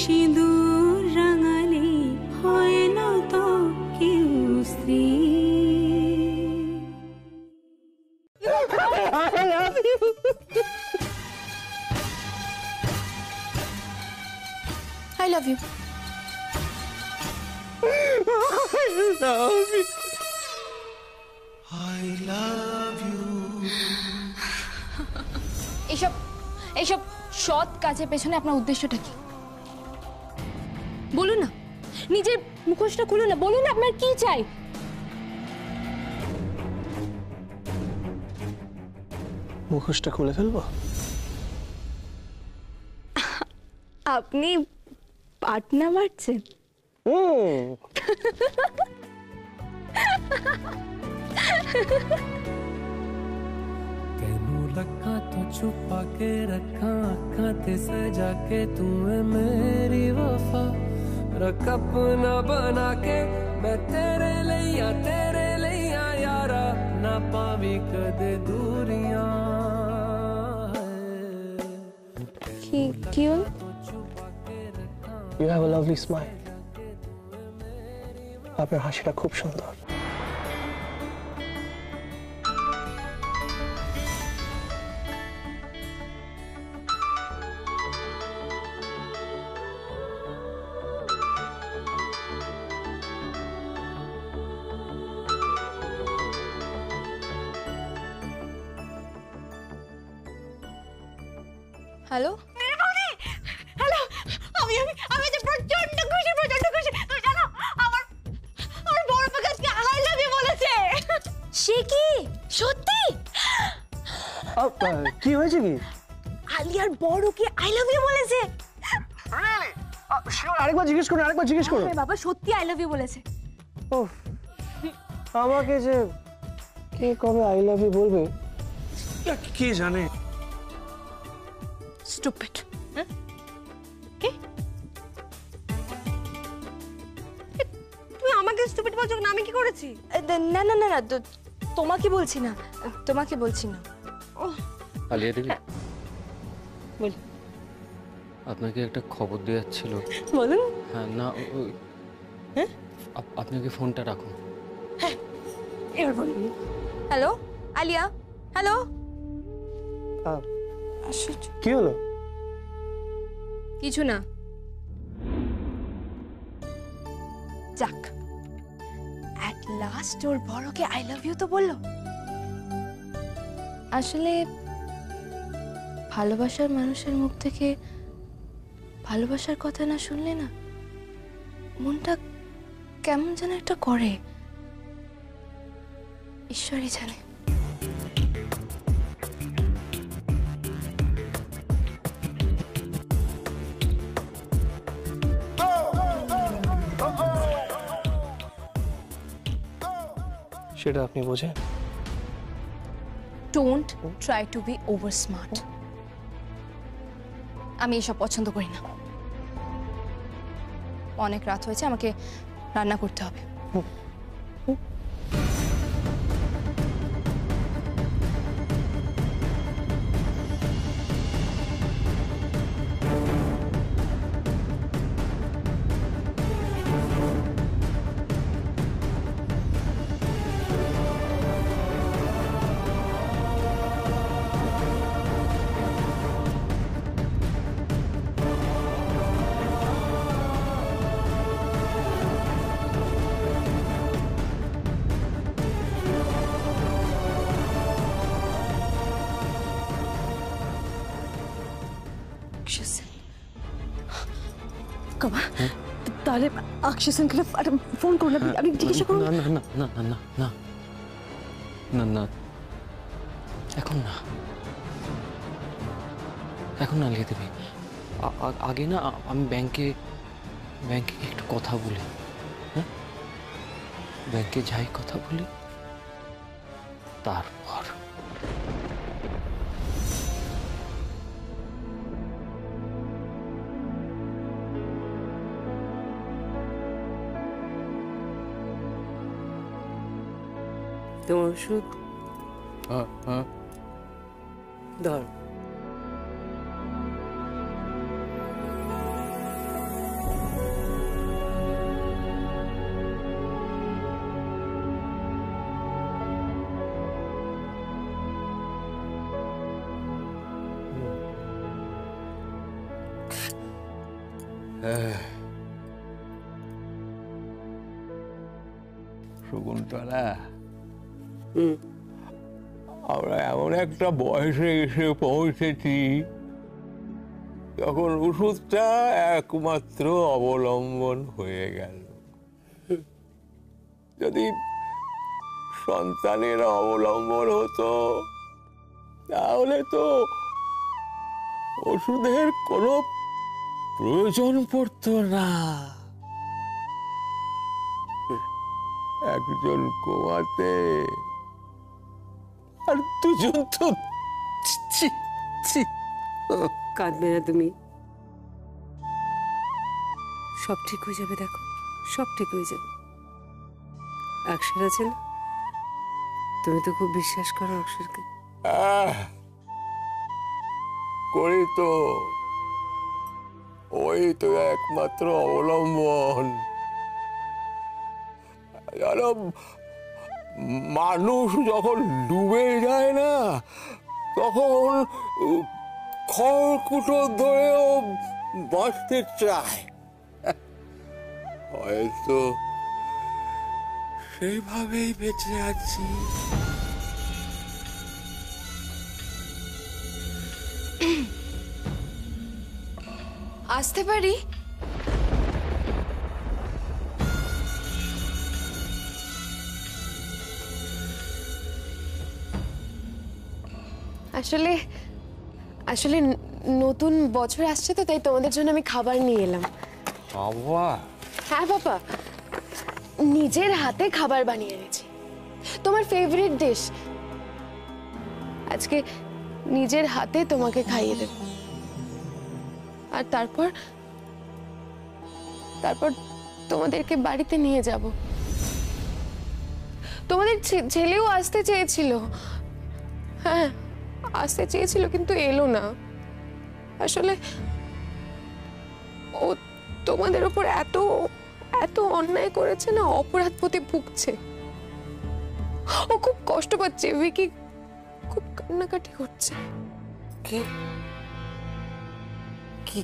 সিঁদুর রাঙালে হয় না তো কেউ স্ত্রী। I love you. I love you. এইসব সৎ কাজের পেছনে আপনার উদ্দেশ্যটা কি? বলুন না, নিজের মুখোশটা খুলুন না, বলুন আপনার কি চাই? মুখোশটা খুলে ফেলবো? আপনি পাটনা মারছেন? तेनू लखा तो छुपा के रखा अखा ते सजा के तू है मेरी वफा रख अपना बना के मैं तेरे लिया यारा ना पावी कदे दूरियां। কি হল? You have a lovely smile. আপনার হাসিটা খুব সুন্দর। হ্যালো হ্যালো, আমি যে প্রচন্ড খুশি। তুই জানো আমার বড় পাকাজকে আই লাভ ইউ বলেছে। সে কি সত্যি? কি হয়েছে কি? আলিয়ার বড়কে আই লাভ ইউ বলেছে। আরেকবার জিজ্ঞেস করুন। বাবা সত্যি আই লাভ ইউ বলেছে। আমাকে যে কে কবে আই লাভ ইউ বলবে কে জানে। স্টুপিড। কি? তুমি আমাকে স্টুপিড বলছো না? আমি কি করেছি? না না না না, তোমাকে বলছি না। আলিয়া দেবী, বল। আপনাকে একটা খবর দেওয়ার ছিল। বলুন। হ্যাঁ না, হ্যাঁ, আপনাকে ফোনটা রাখুন। হ্যাঁ এবার বলুন। Hello Alia, hello. কি হলো? কিছু না। যাক, অ্যাট লাস্ট ওর বড়কে আই লাভ ইউ তো বললো। আসলে ভালোবাসার মানুষের মুখ থেকে ভালোবাসার কথা না শুনলে না মনটা কেমন যেন একটা করে, ঈশ্বরই জানে। সেটা আপনি বোঝেন? Don't try to be over smart. আমি এসব পছন্দ করি না। অনেক রাত হয়েছে, আমাকে রান্না করতে হবে। তাহলে অক্ষয় সেনকে ফোন করলাম, আমি জিজ্ঞাসা করুন। না না না না না না না না, এখন না, এখন না আলিয়া দেবী। আগে না আমি ব্যাংকে একটু কথা বলি। হ্যাঁ, ব্যাংকে যাই কথা বলি, তারপর তোমার ওষুধ ধর। শকুন্তলা, আমরা এমন একটা বয়সে এসে পৌঁছেছি যখন ওষুধটা একমাত্র অবলম্বন হয়ে গেল। যদি সন্তানের অবলম্বন হতো তাহলে তো ওষুধের কোনো প্রয়োজন পড়তো না। একজন কোমাতে আর দুজন তো কাঁদবে না তুমি, সব ঠিক হয়ে যাবে। দেখো, সব ঠিক হয়ে যাবে। অক্ষর আছে না, তুমি তো খুব বিশ্বাস করো অক্ষরকে। করি তো, ওই তো একমাত্র অবলম্বন। জানো, মানুষ যখন ডুবে যায় না তখন খড়কুটো ধরেও বাঁচতে চায়। হয়তো সেইভাবেই বেঁচে আছি। আসতে পারি? আসলে আসলে নতুন বছর আসছে তো, তাই তোমাদের জন্য আমি খাবার নিয়ে এলাম। বাবা, হ্যাঁ বাবা, নিজের হাতে খাবার বানিয়ে এনেছি, তোমার ফেভারিট ডিশ। আজকে নিজের হাতে তোমাকে খাইয়ে দেব, আর তারপর তারপর তোমাদেরকে বাড়িতে নিয়ে যাব। তোমাদের ছেলেও আসতে চেয়েছিল, হ্যাঁ আসতে চেয়েছিল, কিন্তু এলো না। আসলে ও তোমাদের উপর এত এত অন্যায় করেছে না, অপরাধ প্রতি ভুগছে। ও খুব কষ্ট পাচ্ছে, ভিকি খুব কান্নাকাটি করছে। কি কি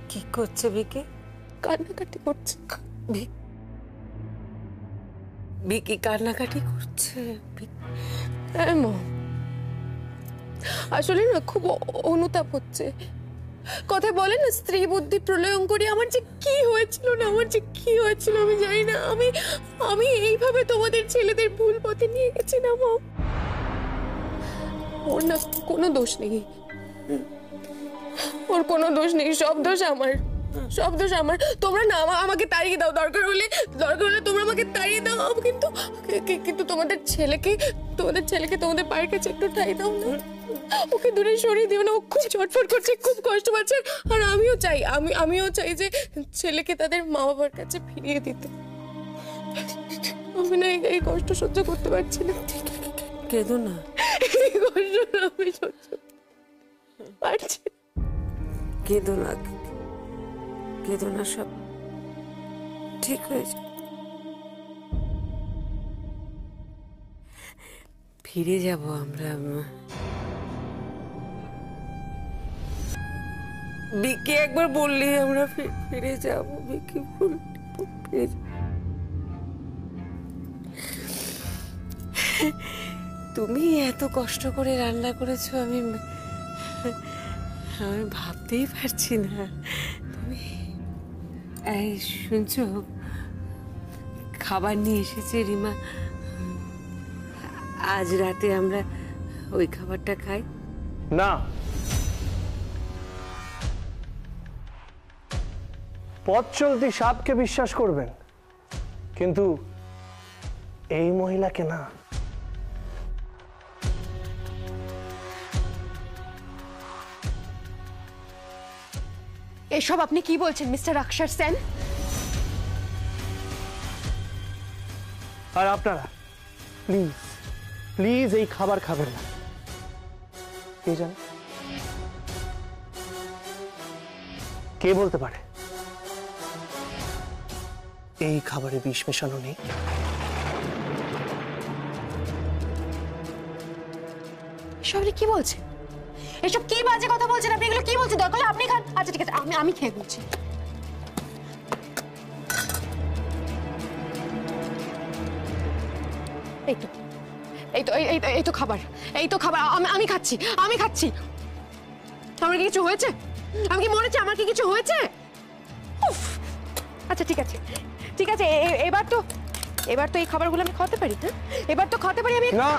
কি করছে ভিকি? কান্নাকাটি করছে। ভিকি কান্নাকাটি করছে? হ্যাঁ মা, আসলে না খুব অনুতাপ হচ্ছে। কথায় বলে না, স্ত্রী বুদ্ধি প্রলয়ঙ্করী। আমার যে কি হয়েছিল না, আমার যে কি হয়েছিল আমি জানি না। আমি এইভাবে তোমাদের ছেলেদের ভুল পথে নিয়ে গেছি না মা। ওর না কোনো দোষ নেই, ওর কোনো দোষ নেই, সব দোষ আমার, সব দোষ আমার। তোমরা না আমাকে তাড়িয়ে দাও, দরকার হলে তোমরা আমাকে তাড়িয়ে দাও, কিন্তু তোমাদের ছেলেকে তোমাদের পায়ের কাছে একটু ঠাই দাও না, ওকে দূরে সরিয়ে দিও না। ও খুব ছটফট করছে, খুব কষ্ট পাচ্ছে। আর আমিও চাই যে ছেলেকে তাদের মা বাবার কাছে ফিরিয়ে দিতে। আমি না এই কষ্ট সহ্য করতে পারছি না। কেঁদো না, এই কষ্ট আমি সহ্য পারছি না। কেঁদো না, কেঁদো না, সব ঠিক হয়ে যাবে। ফিরে যাব আমরা। বিকি একবার বললি আমরা ফিরে যাব। বিকি ফিরে তুমি এত কষ্ট করে রান্না করেছো, আমি ভাবতেই পারছি না। তুমি শুনছো, খাবার নিয়ে এসেছে রিমা। আজ রাতে আমরা ওই খাবারটা খাই না। পথ চলতি সাপকে বিশ্বাস করবেন, কিন্তু এই মহিলাকে না। এসব আপনি কি বলছেন মিস্টার অক্ষর সেন? আর আপনারা প্লিজ প্লিজ এই খাবার খাবেন না। কে জানে, কে বলতে পারে এই খাবারে বিষ মেশানো নেই? এসব কি বলছেন? এসব কি বাজে কথা বলছেন আপনি? এগুলো কি বলছেন? দরকার হলে আপনি খান। আচ্ছা ঠিক আছে, আমি খেয়ে বলছি। এই তো এই তো খাবার, এই তো খাবার, আমি খাচ্ছি, আমি খাচ্ছি। আমার কি কিছু হয়েছে? আমি কি মরেছি? আমার কি কিছু হয়েছে? উফ, আচ্ছা ঠিক আছে ঠিক আছে, এবার তো এই খাবারগুলো আমি খাওয়াতে পারি। হ্যাঁ, এবার তো খাওয়াতে পারি আমি। না,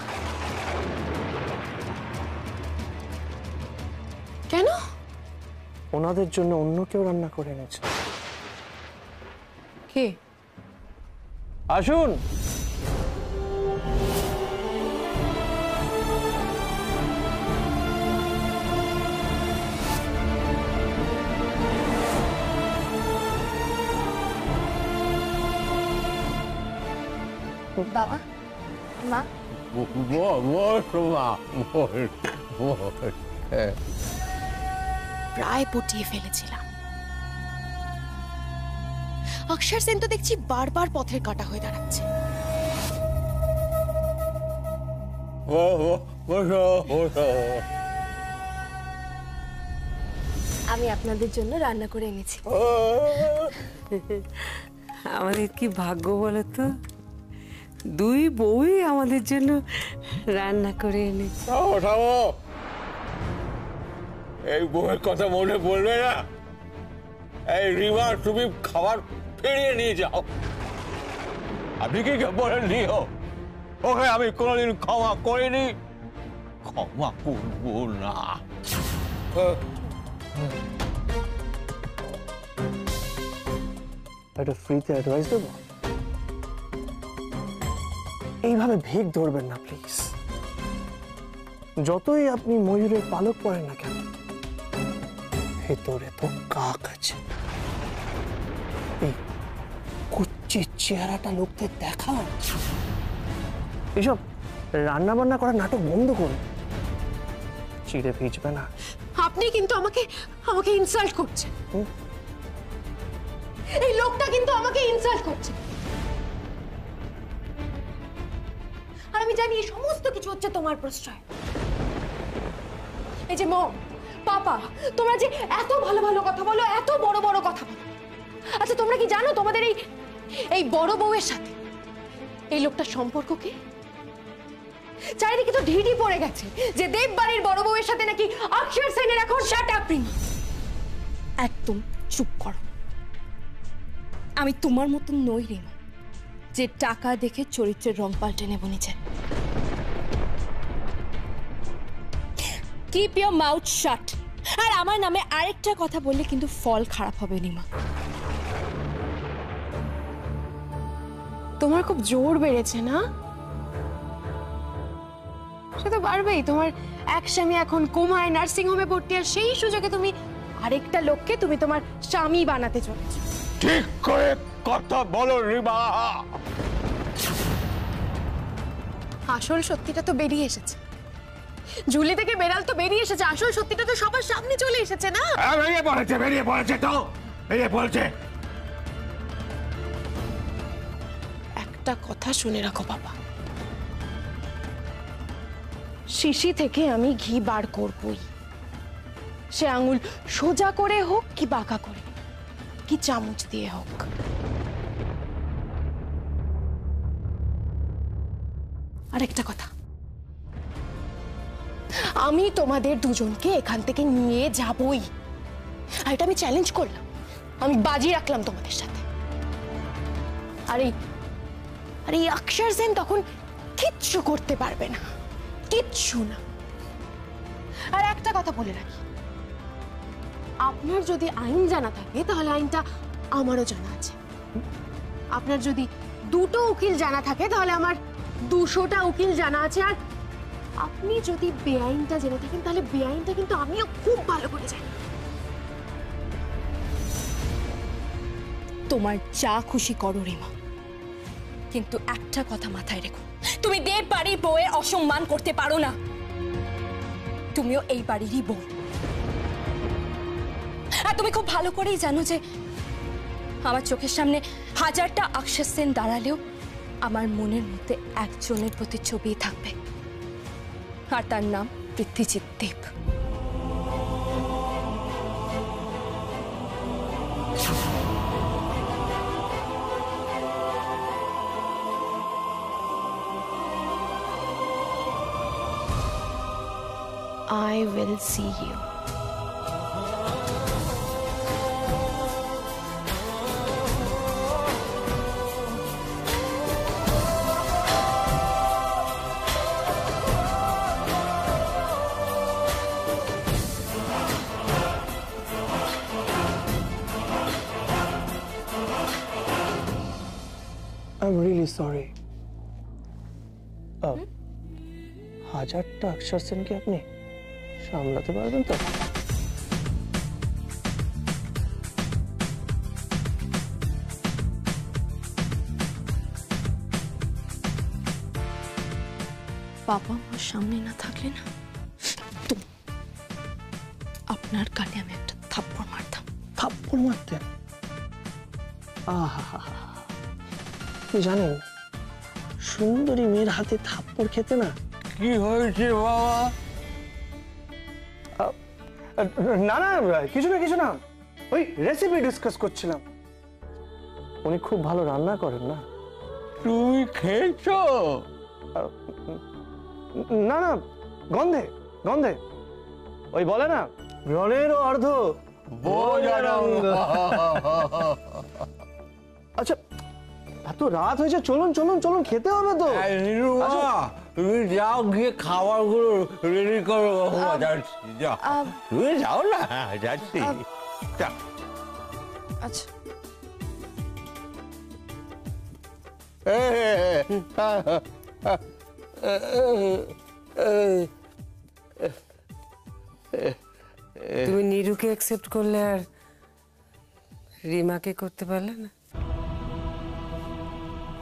কেন? ওনাদের জন্য অন্য কেউ রান্না করে এনেছে। কে? আসুন। বাবা, মা, প্রায় পটিয়ে ফেলেছিলাম। অক্ষর সেন তো দেখছি বারবার পথের কাঁটা হয়ে দাঁড়াচ্ছে। আমি আপনাদের জন্য রান্না করে এনেছি। আমাদের কি ভাগ্য বলো তো, দুই বউই আমাদের জন্য রান্না করে এনেছে। এই বউয়ের কথা মনে পড়বে না? এই রিমা, তুমি খাবার ফিরিয়ে নিয়ে যাও। আপনি কি বলেন নিও? ওকে আমি কোনোদিন ক্ষমা করিনি, ক্ষমা করবো না। একটা ফ্রিতে অ্যাডভাইস দেবো, এইভাবে ভেগ ধরবেন না প্লিজ। যতই আপনি ময়ূরের পালক পরেন না কেন, ভেতরে তো কাক আছে। এই কুচ্ছির চেহারাটা লোকদের দেখান। এসব রান্না বান্না করার নাটক বন্ধ করুন, চিড়ে ভিজবে না। আপনি কিন্তু আমাকে ইনসাল্ট করছেন। এই লোকটা কিন্তু আমাকে ইনসাল্ট করছে। আর আমি জানি এই সমস্ত কিছু হচ্ছে তোমার প্রশ্রয়। এই যে মম, পাপা, তোমরা যে এত ভালো ভালো কথা বলো, এত বড় বড় কথা বলো। আচ্ছা তোমরা কি জানো তোমাদের এই বড় বউয়ের সাথে এই লোকটার সম্পর্ক কি? চারিদিকে তো ঢিঢি পড়ে গেছে যে দেববাড়ির বড় বউয়ের সাথে নাকি অক্ষর সেনের এখন। শাট আপ রিমা, একদম চুপ করো। আমি তোমার মতন নই রিমা, যে টাকা দেখে চরিত্রের রং পাল্টে নেব নিজে। Keep your mouth shut. আর আমার নামে আরেকটা কথা বললে কিন্তু ফল খারাপ হবে রিমা। তোমার খুব জোর বেড়েছে না? সে তো বাড়বেই। তোমার এক স্বামী এখন কোমায় নার্সিং হোমে ভর্তি, আর সেই সুযোগে তুমি আরেকটা লোককে তুমি তোমার স্বামী বানাতে চলেছো। ঠিক করে কথা বলো রিমা। আসল সত্যিটা তো বেরিয়ে এসেছে, ঝুলি থেকে বেড়াল তো বেরিয়ে এসেছে। আসল সত্যিটা তো সবার সামনে চলে এসেছে না? বেরিয়ে পড়েছে তো, বেরিয়ে পড়েছে। একটা কথা শুনে রাখো বাবা, শিশি থেকে আমি ঘি বার করবই। সে আঙুল সোজা করে হোক কি বাঁকা করে, কি চামচ দিয়ে হোক। আরেকটা কথা, আমি তোমাদের দুজনকে এখান থেকে নিয়ে যাবই। আর এটা আমি চ্যালেঞ্জ করলাম, আমি বাজি রাখলাম তোমাদের সাথে। আর এই অক্ষর সেন তখন কিচ্ছু করতে পারবে না, কিচ্ছু না। আর একটা কথা বলে রাখি, আপনার যদি আইন জানা থাকে তাহলে আইনটা আমারও জানা আছে। আপনার যদি দুটো উকিল জানা থাকে তাহলে আমার 200টা উকিল জানা আছে। আর আপনি যদি বেআইনটা জেনে থাকেন তাহলে বেআইনটা কিন্তু আমিও খুব ভালো করে জানি। তোমার যা খুশি করো রিমা, কিন্তু একটা কথা মাথায় রেখো, তুমি দেব বাড়ির বউয়ের অসম্মান করতে পারো না। তুমিও এই বাড়িরই বউ। আর তুমি খুব ভালো করেই জানো যে আমার চোখের সামনে 1000টা অক্ষর সেন দাঁড়ালেও আমার মনের মধ্যে একজনের প্রতিচ্ছবি থাকবে, আর তার নাম পৃথ্বীজিৎ দেব। will see you. I'm really sorry. হাজারটা অক্ষর সেন কি আপনি সামলাতে পারবেন তো? বাবা আমার সামনে না থাকলে না তো আপনার গালে আমি একটা থাপ্পড় মারতাম। থাপ্পড় মারতেন? আহা, আপনি জানেন সুন্দরী মেয়ের হাতে থাপ্পড় খেতে না কি হয়েছে বাবা? না না কিছু না ওই রেসিপি ডিসকাস করছিলাম। উনি খুব ভালো রান্না করেন না। তুমি খেয়েছো? না না গন্ধে গন্ধে ওই বলে না রণেরও অর্ধ বজরঙ্গ। আচ্ছা এত রাত হয়েছে, চলুন চলুন চলুন খেতে হবে তো। তুমি যাও গিয়ে খাবারগুলো রেডি করো। যাচ্ছি, যাও তুমি যাও না। যাচ্ছি। আচ্ছা তুমি নীরুকে অ্যাকসেপ্ট করলে আর রিমাকে করতে পারলে না?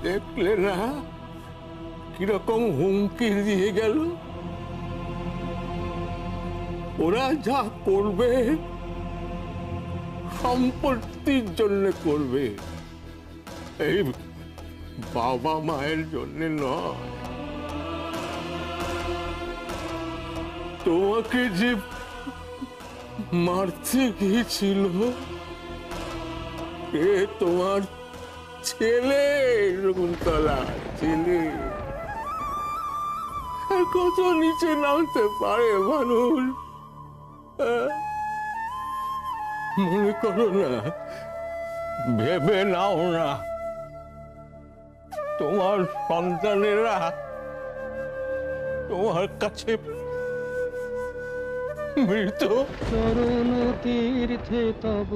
দেখলে না কিরকম হুমকি দিয়ে গেল? ওরা যা করবে সম্পত্তির জন্য করবে, এই বাবা মায়ের জন্য নয়। তোমাকে যে মারতে গিয়েছিল এ তোমার ছেলে, শকুন্তলা ছেলে। কত নিচে নামতে পারে মানুষ, মনে করো না, ভেবে নাও না তোমার সন্তানেরা তোমার কাছে মৃত। চরণ তীর্থে তব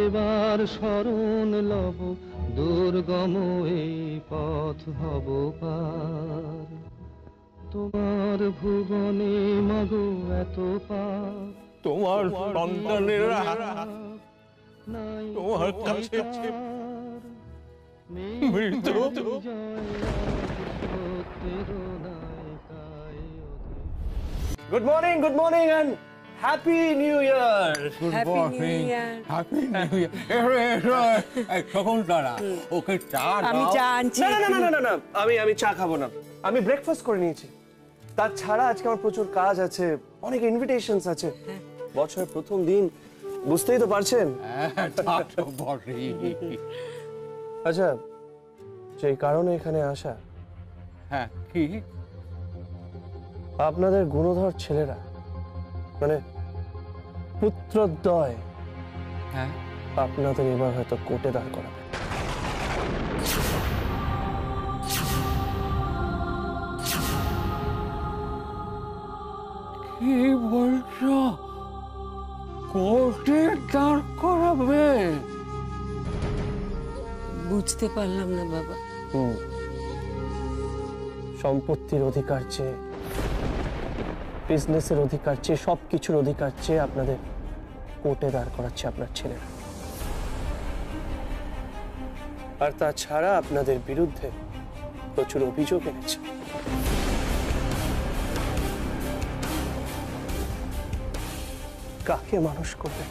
এবার শরণ লব, দুর্গম এই পথ হব পার। তোমার ভুবনে মাগো এত পাপ, তোমার সন্তানেরা তোমার কাছে মৃত। Good morning and happy new year. Happy new year. Happy new year. Shakuntala okay চা আমি দাও। চা আনছি। না আমি চা খাবো না, আমি ব্রেকফাস্ট করে নিয়েছি। তাছাড়া আজকে আমার প্রচুর কাজ আছে, অনেক ইনভিটেশনস আছে। বছরের প্রথম দিন, বুঝতেই তো পারছেন। তা তো বটেই। আচ্ছা সেই কারণে এখানে আসা, হ্যাঁ কি? আপনাদের গুণধর ছেলেরা মানে পুত্রদ্বয় হ্যাঁ আপনাদের এবার হয়তো কোর্টে দাঁড় করাবে। কি বলছো? কোর্টে দাঁড় করাবে? বুঝতে পারলাম না বাবা। সম্পত্তির অধিকার চেয়ে, বিজনেসের অধিকার চেয়ে, সবকিছুর অধিকার চেয়ে আপনাদের কোর্টে দাঁড় করাচ্ছে আপনার ছেলেরা। আর তাছাড়া আপনাদের বিরুদ্ধে প্রচুর অভিযোগ এনেছে। কাকে মানুষ করলেন,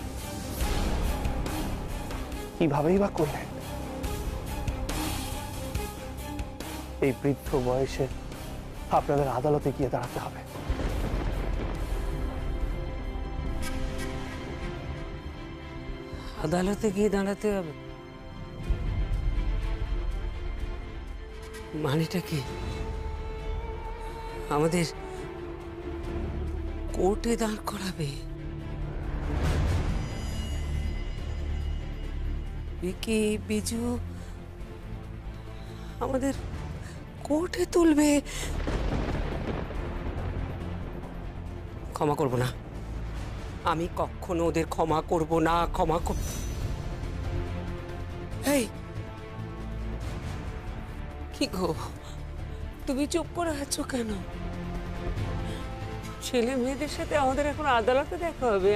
কিভাবেই বা করলেন? এই বৃদ্ধ বয়সে আপনাদের আদালতে গিয়ে দাঁড়াতে হবে। আদালতে গিয়ে দাঁড়াতে হবে? মানেটা কি? আমাদের কোর্টে দাঁড় করাবে। বিকি, বিজু আমাদের কোর্টে তুলবে। ক্ষমা করব না, আমি কখনো ওদের ক্ষমা করব না। এই কি গো, তুমি চুপ করে আছো কেন? ছেলে মেয়েদের সাথে আমাদের এখন আদালতে দেখা হবে।